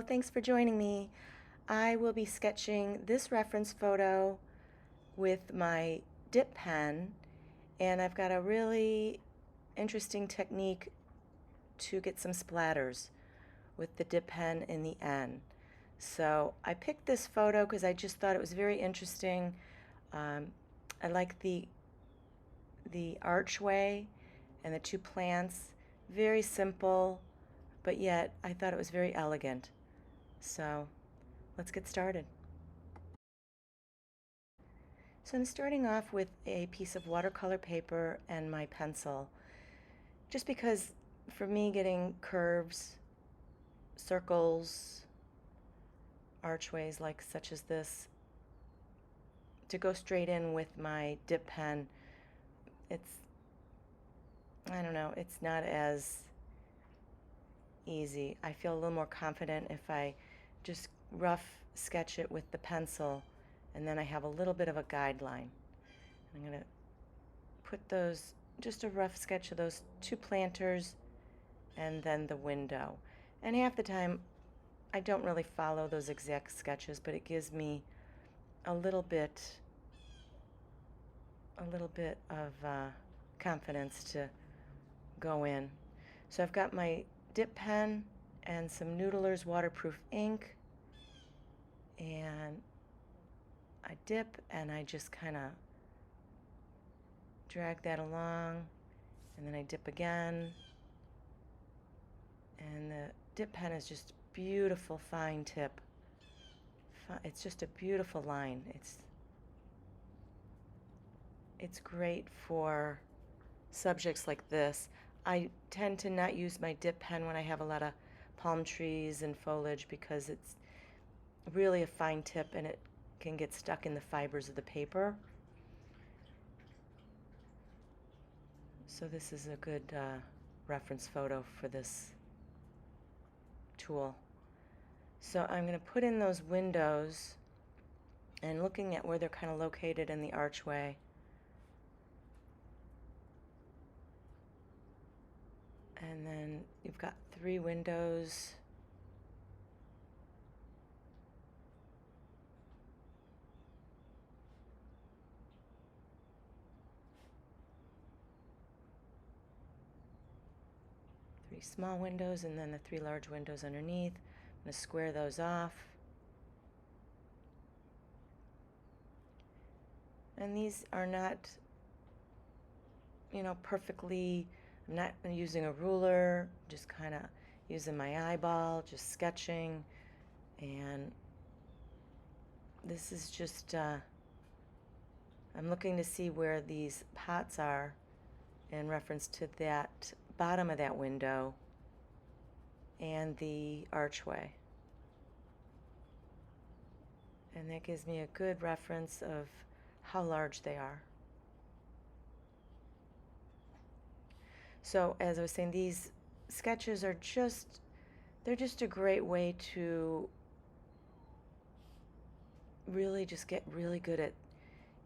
thanks for joining me. I will be sketching this reference photo with my dip pen, and I've got a really interesting technique to get some splatters with the dip pen in the end. So I picked this photo because I just thought it was very interesting. I like the archway and the two plants. Very simple, but yet I thought it was very elegant. So let's get started. So I'm starting off with a piece of watercolor paper and my pencil, just because for me getting curves, circles, archways like such as this, to go straight in with my dip pen, I don't know, it's not as easy. I feel a little more confident if I just rough sketch it with the pencil, and then I have a little bit of a guideline. I'm going to put those, just a rough sketch of those two planters and then the window. And half the time I don't really follow those exact sketches, but it gives me a little bit of confidence to go in. So I've got my dip pen and some Noodler's waterproof ink, and I dip and I just kind of drag that along, and then I dip again, and the dip pen is just beautiful fine tip. It's just a beautiful line. It's great for subjects like this. I tend to not use my dip pen when I have a lot of palm trees and foliage because it's really a fine tip and it can get stuck in the fibers of the paper. So this is a good reference photo for this tool. So I'm going to put in those windows and looking at where they're kind of located in the archway. And then you've got 3 windows. Three small windows and then the 3 large windows underneath. I'm going to square those off. And these are not, perfectly, I'm not using a ruler, just kind of using my eyeball, just sketching. And this is just, I'm looking to see where these pots are in reference to that bottom of that window and the archway. And that gives me a good reference of how large they are. So as I was saying, these sketches are they're just a great way to really just get really good at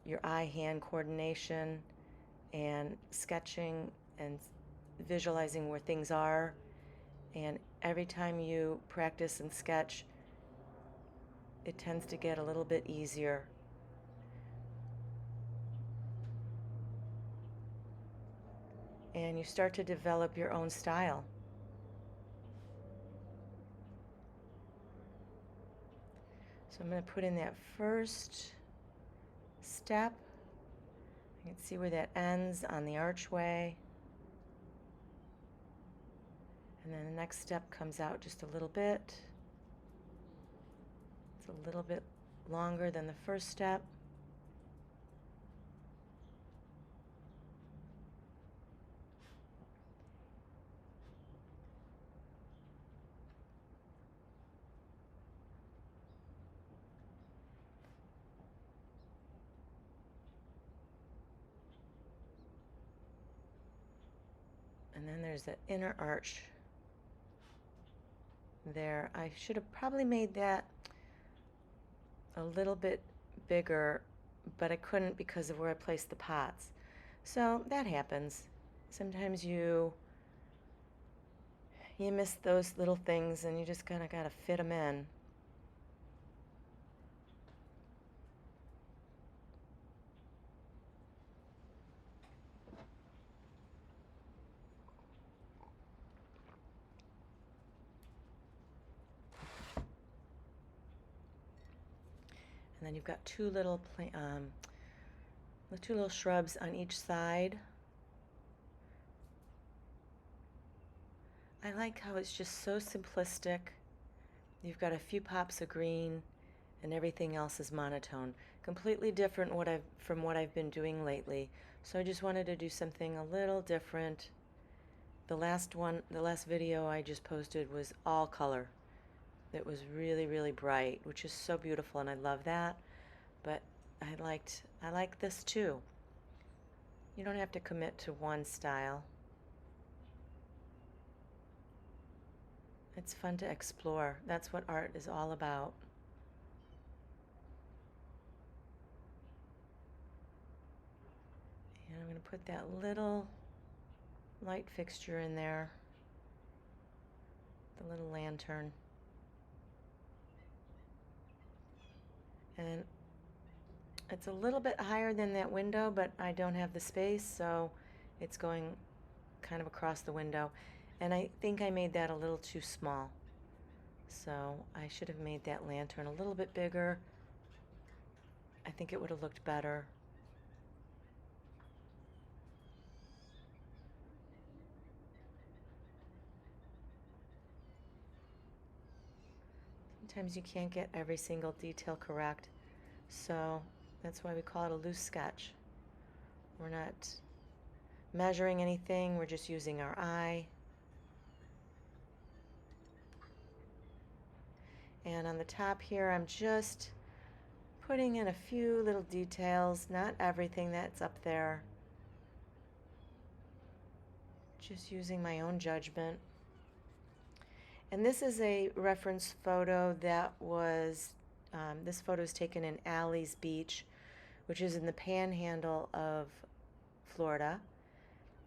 your eye-hand coordination and sketching and visualizing where things are. And every time you practice and sketch, it tends to get a little bit easier. And you start to develop your own style. So I'm going to put in that first step. You can see where that ends on the archway. And then the next step comes out just a little bit. It's a little bit longer than the first step. And then there's the inner arch there. I should have probably made that a little bit bigger, but I couldn't because of where I placed the pots. So that happens. Sometimes you you miss those little things and you just kind of got to fit them in. And then you've got two little shrubs on each side. I like how it's just so simplistic. You've got a few pops of green and everything else is monotone. Completely different from what I've been doing lately. So I just wanted to do something a little different. The last video I just posted was all color. It was really, really bright, which is so beautiful, and I love that. But I like this too. You don't have to commit to one style. It's fun to explore. That's what art is all about. And I'm going to put that little light fixture in there, the little lantern. And it's a little bit higher than that window, but I don't have the space, so it's going kind of across the window. And I think I made that a little too small. So I should have made that lantern a little bit bigger. I think it would have looked better. Sometimes you can't get every single detail correct, so that's why we call it a loose sketch. We're not measuring anything, we're just using our eye. And on the top here, I'm just putting in a few little details, not everything that's up there. Just using my own judgment. And this is a reference photo that was, this photo is taken in Alys Beach, which is in the panhandle of Florida.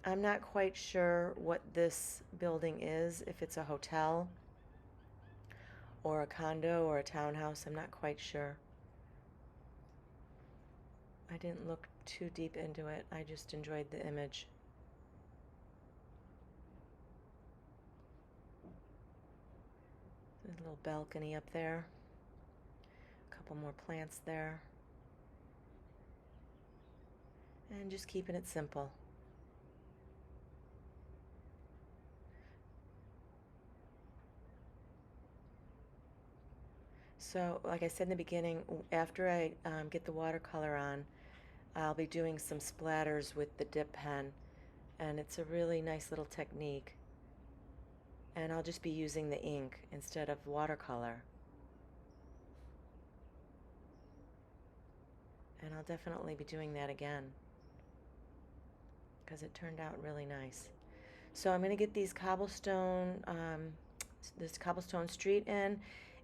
I'm not quite sure what this building is, if it's a hotel or a condo or a townhouse. I'm not quite sure. I didn't look too deep into it. I just enjoyed the image. There's a little balcony up there. A couple more plants there. And just keeping it simple. So, like I said in the beginning, after I get the watercolor on, I'll be doing some splatters with the dip pen, and it's a really nice little technique. And I'll just be using the ink instead of watercolor. And I'll definitely be doing that again, because it turned out really nice. So I'm going to get these this cobblestone street in,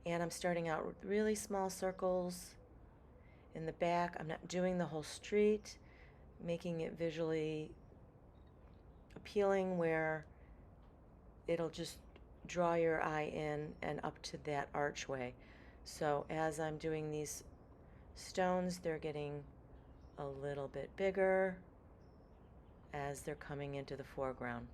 and I'm starting out with really small circles in the back. I'm not doing the whole street, making it visually appealing where it'll just draw your eye in and up to that archway. So as I'm doing these stones, they're getting a little bit bigger as they're coming into the foreground.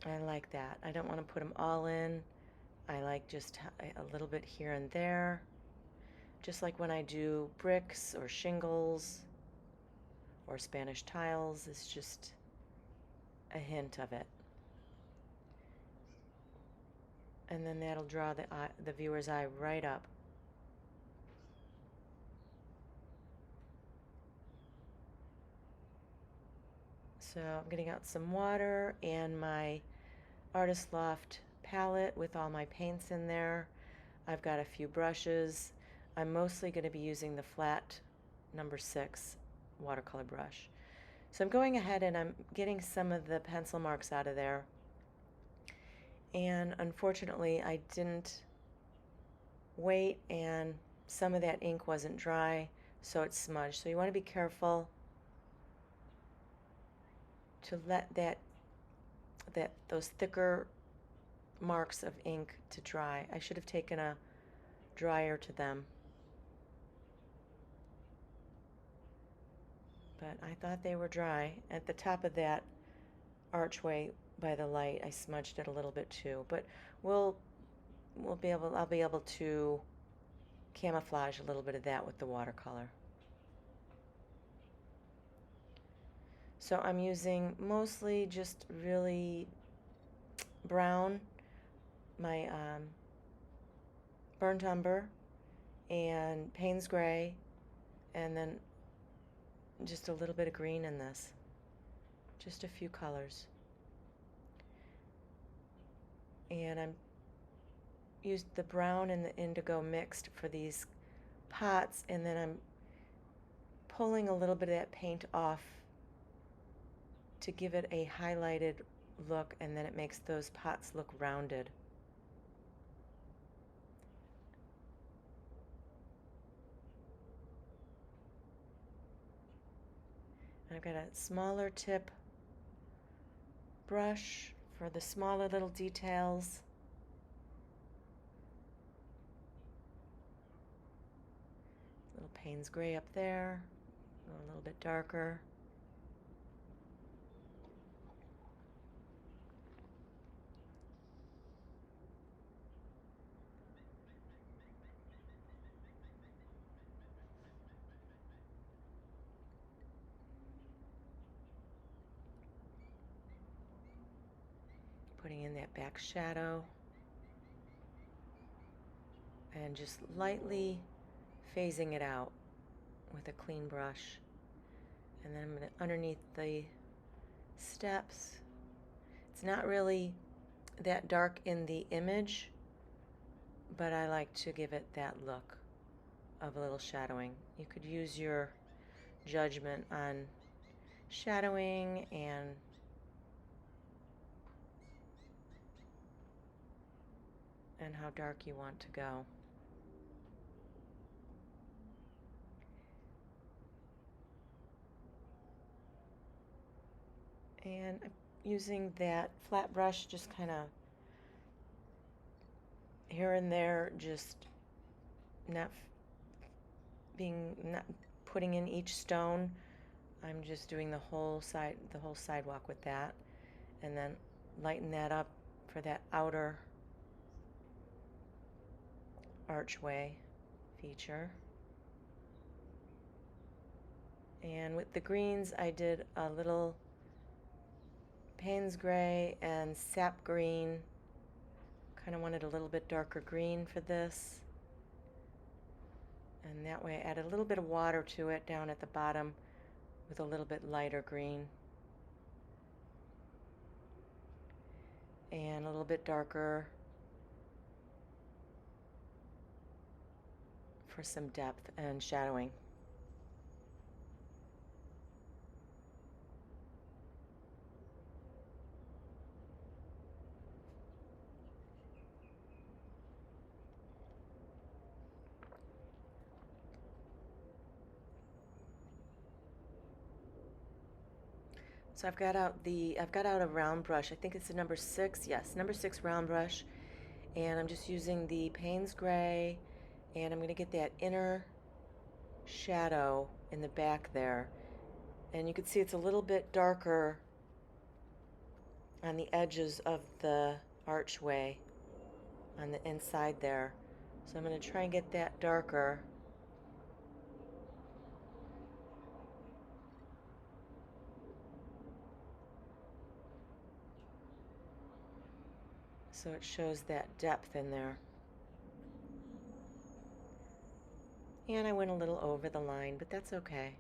I like that. I don't want to put them all in. I like just a little bit here and there. Just like when I do bricks or shingles or Spanish tiles, it's just a hint of it. And then that'll draw the viewer's eye right up. So I'm getting out some water and my Artist Loft palette with all my paints in there. I've got a few brushes. I'm mostly going to be using the flat number 6 watercolor brush. So I'm going ahead and I'm getting some of the pencil marks out of there. And unfortunately I didn't wait, and some of that ink wasn't dry, so it smudged. So you want to be careful to let those thicker marks of ink to dry. I should have taken a dryer to them, but I thought they were dry. At the top of that archway by the light, I smudged it a little bit too, but I'll be able to camouflage a little bit of that with the watercolor. So I'm using mostly just really brown, my burnt umber and Payne's gray, and then just a little bit of green in this. Just a few colors. And I'm used the brown and the indigo mixed for these pots, and then I'm pulling a little bit of that paint off to give it a highlighted look, and then it makes those pots look rounded. I've got a smaller tip brush for the smaller little details. Little Payne's gray up there, go a little bit darker. Putting in that back shadow and just lightly phasing it out with a clean brush. And then I'm going to, underneath the steps, it's not really that dark in the image, but I like to give it that look of a little shadowing. You could use your judgment on shadowing and how dark you want to go. And I'm using that flat brush just kind of here and there, just not putting in each stone. I'm just doing the whole sidewalk with that, and then lighten that up for that outer archway feature. And with the greens, I did a little Payne's gray and sap green. Kind of wanted a little bit darker green for this. And that way I added a little bit of water to it down at the bottom with a little bit lighter green. And a little bit darker for some depth and shadowing. So I've got out a round brush. I think it's a number 6. Yes, number 6 round brush. And I'm just using the Payne's gray, and I'm going to get that inner shadow in the back there. And you can see it's a little bit darker on the edges of the archway on the inside there. So I'm going to try and get that darker. So it shows that depth in there. And I went a little over the line, but that's okay.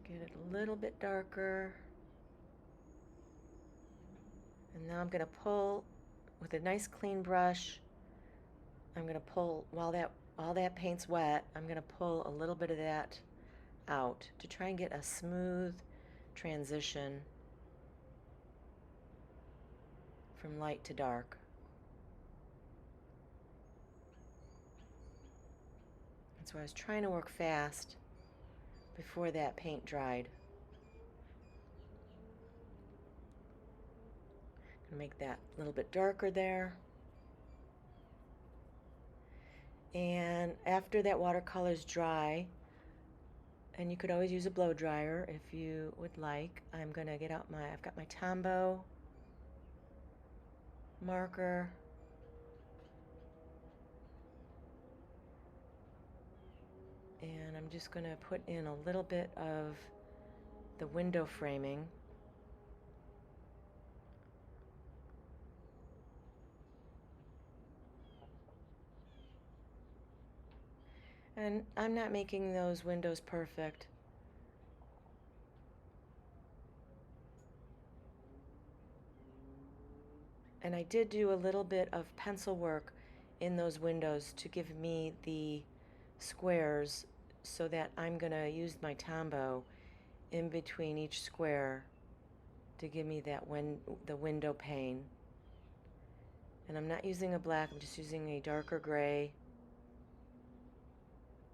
Get it a little bit darker. And now I'm going to pull with a nice clean brush I'm going to pull, while that paint's wet, I'm going to pull a little bit of that out to try and get a smooth transition from light to dark. And so I was trying to work fast before that paint dried. I'm going to make that a little bit darker there. And after that watercolor's dry, and you could always use a blow dryer if you would like, I'm going to get out I've got my Tombow marker. And I'm just going to put in a little bit of the window framing. And I'm not making those windows perfect. And I did do a little bit of pencil work in those windows to give me the squares, so that I'm going to use my Tombow in between each square to give me that the window pane. And I'm not using a black, I'm just using a darker gray,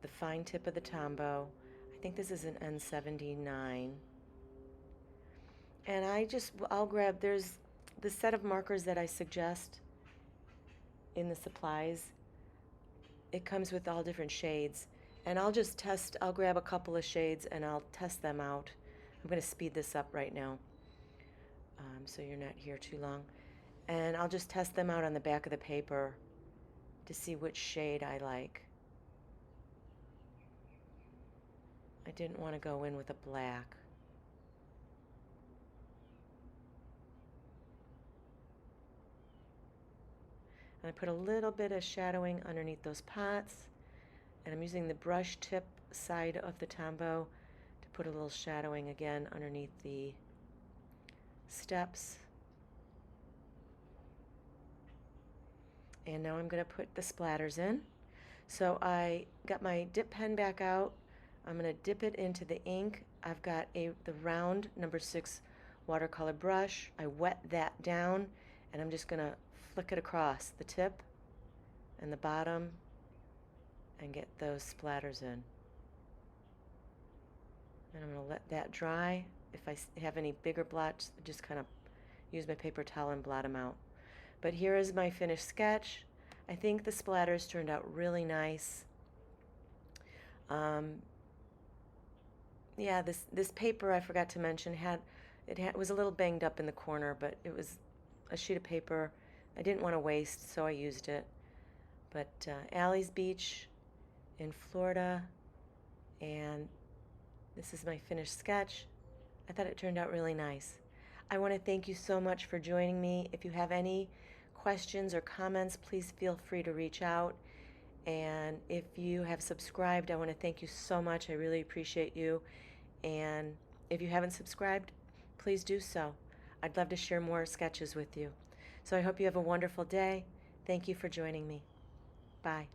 the fine tip of the Tombow. I think this is an N79. And I'll grab, there's the set of markers that I suggest in the supplies. It comes with all different shades. And I'll grab a couple of shades and I'll test them out. I'm going to speed this up right now, so you're not here too long. And I'll just test them out on the back of the paper to see which shade I like. I didn't want to go in with a black. And I put a little bit of shadowing underneath those pots. And I'm using the brush tip side of the Tombow to put a little shadowing again underneath the steps. And now I'm going to put the splatters in. So I got my dip pen back out. I'm going to dip it into the ink. I've got the round number 6 watercolor brush. I wet that down, and I'm just going to flick it across the tip and the bottom and get those splatters in. And I'm going to let that dry. If I have any bigger blots, just kind of use my paper towel and blot them out. But here is my finished sketch. I think the splatters turned out really nice. Yeah, this paper, I forgot to mention, was a little banged up in the corner, but it was a sheet of paper I didn't want to waste, so I used it. But Alys Beach in Florida, and this is my finished sketch. I thought it turned out really nice. I want to thank you so much for joining me. If you have any questions or comments, please feel free to reach out. And if you have subscribed, I want to thank you so much. I really appreciate you. And if you haven't subscribed, please do so. I'd love to share more sketches with you. So I hope you have a wonderful day. Thank you for joining me. Bye.